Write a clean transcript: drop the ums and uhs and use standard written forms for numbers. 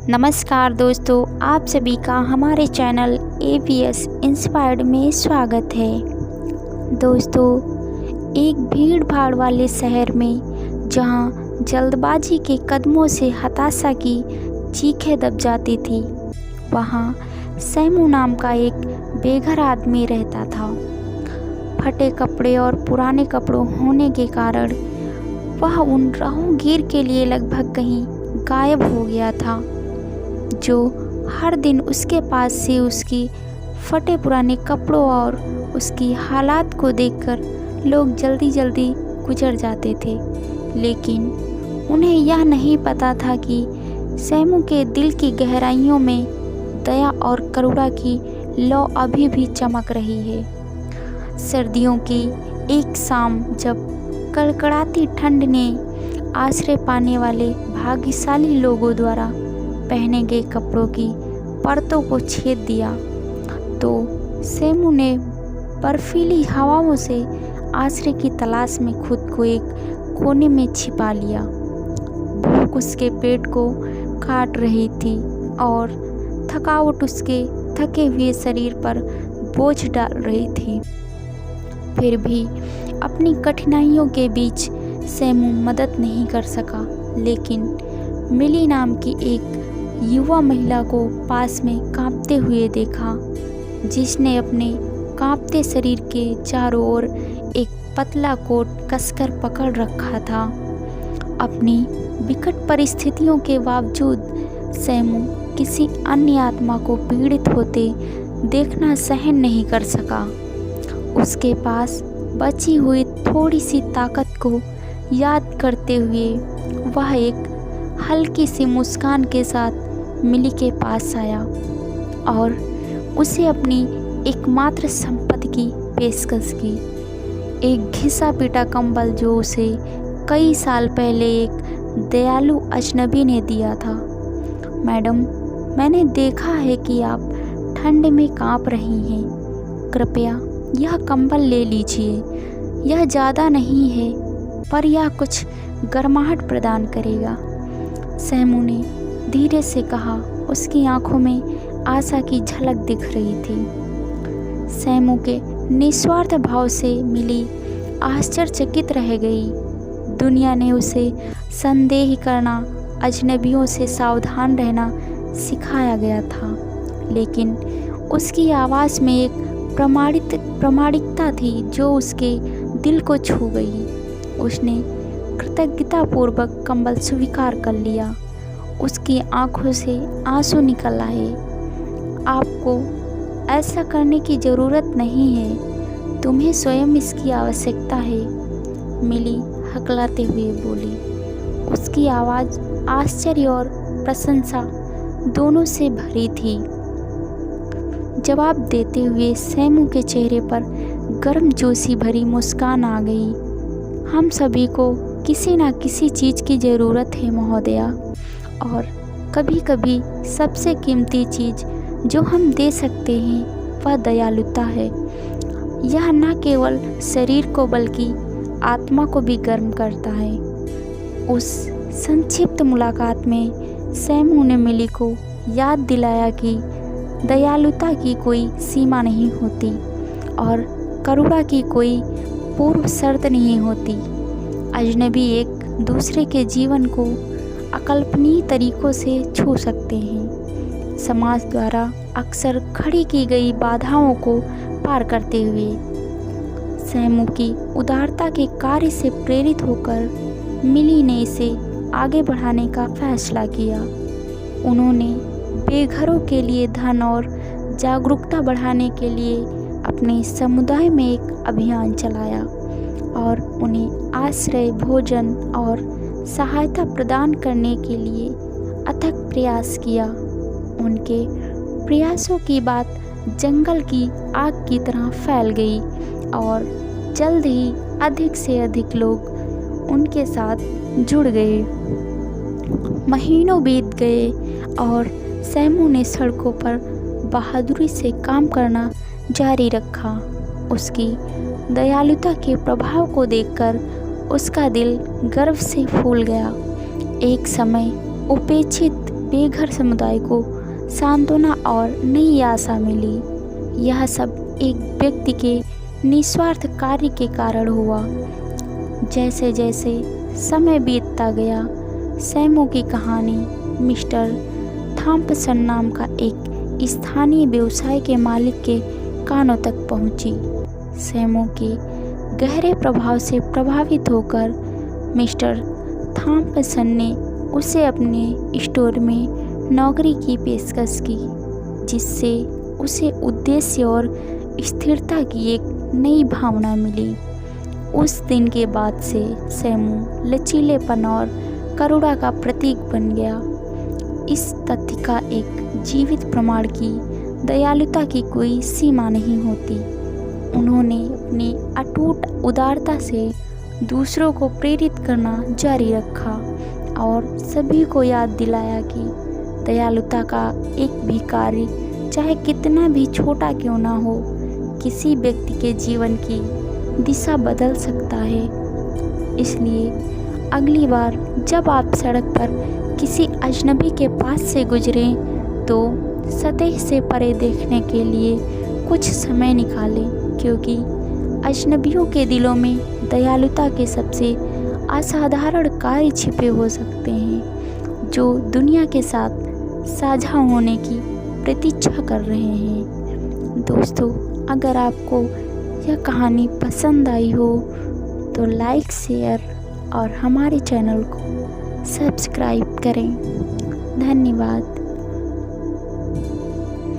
नमस्कार दोस्तों, आप सभी का हमारे चैनल AVS इंस्पायर्ड में स्वागत है। दोस्तों, एक भीड़ भाड़ वाले शहर में जहां जल्दबाजी के कदमों से हताशा की चीखें दब जाती थी, वहां सैमू नाम का एक बेघर आदमी रहता था। फटे कपड़े और पुराने कपड़ों होने के कारण वह उन राहगीर के लिए लगभग कहीं गायब हो गया था, जो हर दिन उसके पास से उसकी फटे पुराने कपड़ों और उसकी हालात को देखकर लोग जल्दी जल्दी गुजर जाते थे। लेकिन उन्हें यह नहीं पता था कि सैमू के दिल की गहराइयों में दया और करुणा की लौ अभी भी चमक रही है। सर्दियों की एक शाम, जब कड़कड़ाती ठंड ने आश्रय पाने वाले भाग्यशाली लोगों द्वारा पहने गए कपड़ों की परतों को छेद दिया, तो सैमू ने बर्फीली हवाओं से आश्रय की तलाश में खुद को एक कोने में छिपा लिया। भूख उसके पेट को काट रही थी और थकावट उसके थके हुए शरीर पर बोझ डाल रही थी। फिर भी अपनी कठिनाइयों के बीच सैमू मदद नहीं कर सका, लेकिन मिली नाम की एक युवा महिला को पास में कांपते हुए देखा, जिसने अपने कांपते शरीर के चारों ओर एक पतला कोट कसकर पकड़ रखा था। अपनी विकट परिस्थितियों के बावजूद सैमू किसी अन्य आत्मा को पीड़ित होते देखना सहन नहीं कर सका। उसके पास बची हुई थोड़ी सी ताकत को याद करते हुए वह एक हल्की सी मुस्कान के साथ मिली के पास आया और उसे अपनी एकमात्र संपत्ति की पेशकश की, एक घिसा पिटा कंबल जो उसे कई साल पहले एक दयालु अजनबी ने दिया था। मैडम, मैंने देखा है कि आप ठंड में कांप रही हैं। कृपया यह कंबल ले लीजिए। यह ज़्यादा नहीं है, पर यह कुछ गर्माहट प्रदान करेगा। सैमू ने धीरे से कहा। उसकी आंखों में आशा की झलक दिख रही थी। सैमू के निस्वार्थ भाव से मिली आश्चर्यचकित रह गई। दुनिया ने उसे संदेह करना, अजनबियों से सावधान रहना सिखाया गया था, लेकिन उसकी आवाज़ में एक प्रामाणिकता थी जो उसके दिल को छू गई। उसने कृतज्ञतापूर्वक कंबल स्वीकार कर लिया। उसकी आंखों से आंसू निकल आए। आपको ऐसा करने की ज़रूरत नहीं है, तुम्हें स्वयं इसकी आवश्यकता है, मिली हकलाते हुए बोली। उसकी आवाज़ आश्चर्य और प्रशंसा दोनों से भरी थी। जवाब देते हुए सैमू के चेहरे पर गर्मजोशी भरी मुस्कान आ गई। हम सभी को किसी न किसी चीज़ की ज़रूरत है महोदया, और कभी कभी सबसे कीमती चीज़ जो हम दे सकते हैं वह दयालुता है। यह न केवल शरीर को बल्कि आत्मा को भी गर्म करता है। उस संक्षिप्त मुलाकात में सैमू ने मिली को याद दिलाया कि दयालुता की कोई सीमा नहीं होती और करुणा की कोई पूर्व शर्त नहीं होती। अजनबी एक दूसरे के जीवन को अकल्पनीय तरीक़ों से छू सकते हैं, समाज द्वारा अक्सर खड़ी की गई बाधाओं को पार करते हुए। सैमू की उदारता के कार्य से प्रेरित होकर मिली ने इसे आगे बढ़ाने का फैसला किया। उन्होंने बेघरों के लिए धन और जागरूकता बढ़ाने के लिए अपने समुदाय में एक अभियान चलाया और उन्हें आश्रय, भोजन और सहायता प्रदान करने के लिए अथक प्रयास किया। उनके प्रयासों की बात जंगल की आग की तरह फैल गई और जल्द ही अधिक से अधिक लोग उनके साथ जुड़ गए। महीनों बीत गए और सैमू ने सड़कों पर बहादुरी से काम करना जारी रखा। उसकी दयालुता के प्रभाव को देखकर उसका दिल गर्व से फूल गया। एक समय उपेक्षित बेघर समुदाय को सांत्वना और नई आशा मिली। यह सब एक व्यक्ति के निस्वार्थ कार्य के कारण हुआ। जैसे जैसे समय बीतता गया, सैमू की कहानी मिस्टर थॉम्पसन नाम का एक स्थानीय व्यवसाय के मालिक के कानों तक पहुंची। सैमू के गहरे प्रभाव से प्रभावित होकर मिस्टर थॉम्पसन ने उसे अपने स्टोर में नौकरी की पेशकश की, जिससे उसे उद्देश्य और स्थिरता की एक नई भावना मिली। उस दिन के बाद से सैमू लचीलेपन और करुणा का प्रतीक बन गया। इस तथ्य का एक जीवित प्रमाण की दयालुता की कोई सीमा नहीं होती। उन्होंने अपनी अटूट उदारता से दूसरों को प्रेरित करना जारी रखा और सभी को याद दिलाया कि दयालुता का एक भी कार्य, चाहे कितना भी छोटा क्यों ना हो, किसी व्यक्ति के जीवन की दिशा बदल सकता है। इसलिए अगली बार जब आप सड़क पर किसी अजनबी के पास से गुजरें तो सतह से परे देखने के लिए कुछ समय निकालें, क्योंकि अजनबियों के दिलों में दयालुता के सबसे असाधारण कार्य छिपे हो सकते हैं, जो दुनिया के साथ साझा होने की प्रतीक्षा कर रहे हैं। दोस्तों, अगर आपको यह कहानी पसंद आई हो तो लाइक, शेयर और हमारे चैनल को सब्सक्राइब करें। धन्यवाद।